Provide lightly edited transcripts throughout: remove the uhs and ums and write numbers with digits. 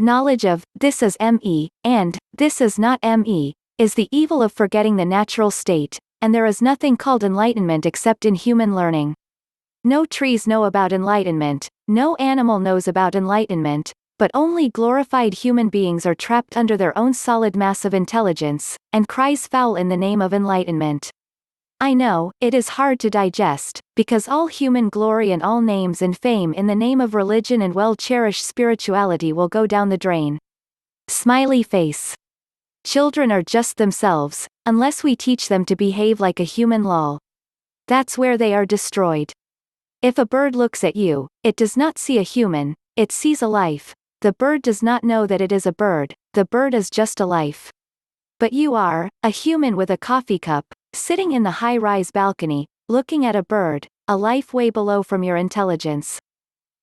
Knowledge of, this is me, and, this is not me, is the evil of forgetting the natural state, and there is nothing called enlightenment except in human learning. No trees know about enlightenment, no animal knows about enlightenment, but only glorified human beings are trapped under their own solid mass of intelligence, and cries foul in the name of enlightenment. I know, it is hard to digest, because all human glory and all names and fame in the name of religion and well-cherished spirituality will go down the drain. Smiley face. Children are just themselves, unless we teach them to behave like a human lol. That's where they are destroyed. If a bird looks at you, it does not see a human, it sees a life. The bird does not know that it is a bird, the bird is just a life. But you are, a human with a coffee cup, sitting in the high-rise balcony, looking at a bird, a life way below from your intelligence.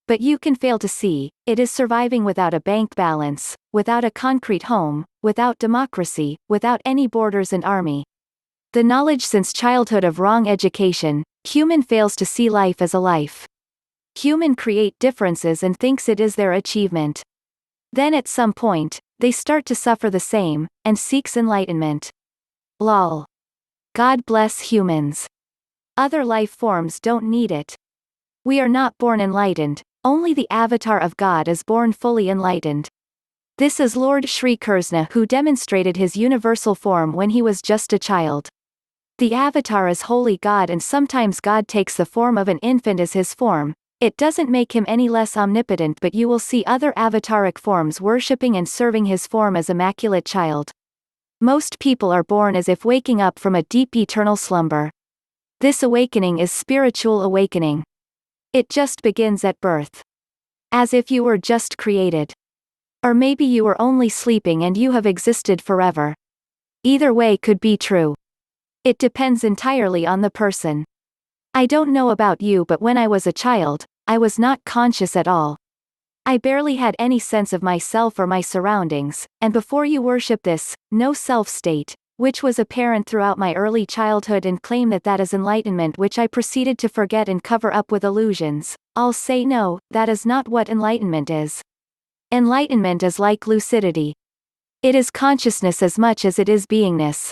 But you can fail to see, it is surviving without a bank balance, without a concrete home, without democracy, without any borders and army. The knowledge since childhood of wrong education, human fails to see life as a life. Human create differences and thinks it is their achievement. Then at some point, they start to suffer the same, and seeks enlightenment. Lol. God bless humans. Other life forms don't need it. We are not born enlightened, only the avatar of God is born fully enlightened. This is Lord Sri Krishna who demonstrated his universal form when he was just a child. The avatar is holy God, and sometimes God takes the form of an infant as his form. It doesn't make him any less omnipotent, but you will see other avataric forms worshipping and serving his form as immaculate child. Most people are born as if waking up from a deep eternal slumber. This awakening is spiritual awakening. It just begins at birth. As if you were just created. Or maybe you were only sleeping and you have existed forever. Either way could be true. It depends entirely on the person. I don't know about you, but when I was a child, I was not conscious at all. I barely had any sense of myself or my surroundings, and before you worship this, no self state, which was apparent throughout my early childhood and claim that that is enlightenment, which I proceeded to forget and cover up with illusions, I'll say no, that is not what enlightenment is. Enlightenment is like lucidity. It is consciousness as much as it is beingness.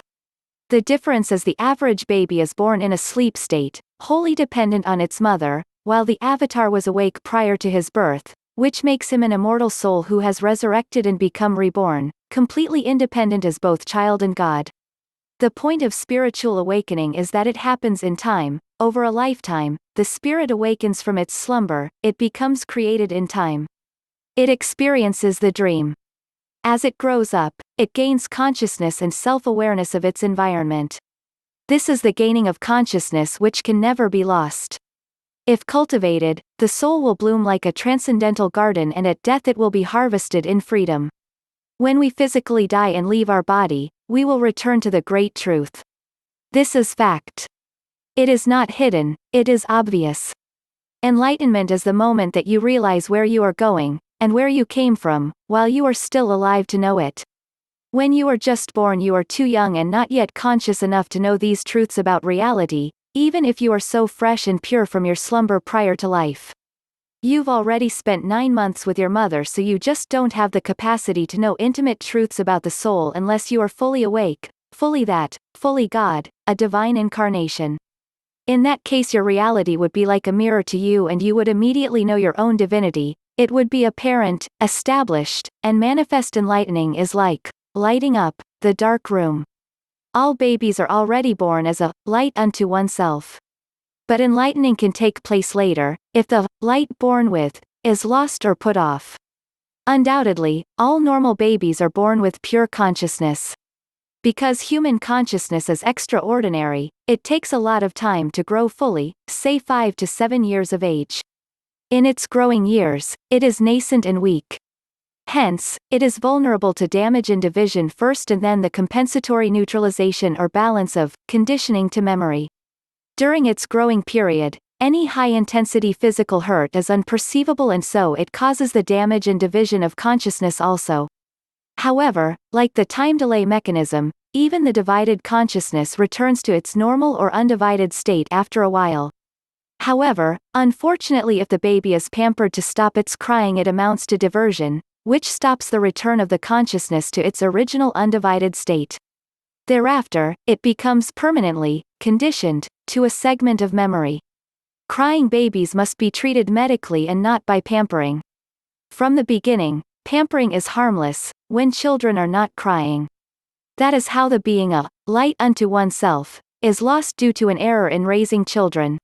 The difference is the average baby is born in a sleep state, wholly dependent on its mother, while the avatar was awake prior to his birth, which makes him an immortal soul who has resurrected and become reborn, completely independent as both child and God. The point of spiritual awakening is that it happens in time, over a lifetime, the spirit awakens from its slumber, it becomes created in time. It experiences the dream. As it grows up, it gains consciousness and self-awareness of its environment. This is the gaining of consciousness which can never be lost. If cultivated, the soul will bloom like a transcendental garden, and at death it will be harvested in freedom. When we physically die and leave our body, we will return to the great truth. This is fact. It is not hidden, it is obvious. Enlightenment is the moment that you realize where you are going, and where you came from, while you are still alive to know it. When you are just born, you are too young and not yet conscious enough to know these truths about reality, even if you are so fresh and pure from your slumber prior to life. You've already spent 9 months with your mother, so you just don't have the capacity to know intimate truths about the soul unless you are fully awake, fully that, fully God, a divine incarnation. In that case your reality would be like a mirror to you, and you would immediately know your own divinity. It would be apparent, established, and manifest. Enlightening is like lighting up the dark room. All babies are already born as a light unto oneself. But enlightening can take place later, if the light born with is lost or put off. Undoubtedly, all normal babies are born with pure consciousness. Because human consciousness is extraordinary, it takes a lot of time to grow fully, say 5 to 7 years of age. In its growing years, it is nascent and weak. Hence, it is vulnerable to damage and division first, and then the compensatory neutralization or balance of conditioning to memory. During its growing period, any high-intensity physical hurt is unperceivable, and so it causes the damage and division of consciousness also. However, like the time delay mechanism, even the divided consciousness returns to its normal or undivided state after a while. However, unfortunately, if the baby is pampered to stop its crying, it amounts to diversion, which stops the return of the consciousness to its original undivided state. Thereafter, it becomes permanently conditioned to a segment of memory. Crying babies must be treated medically and not by pampering. From the beginning, pampering is harmless when children are not crying. That is how the being a light unto oneself is lost due to an error in raising children.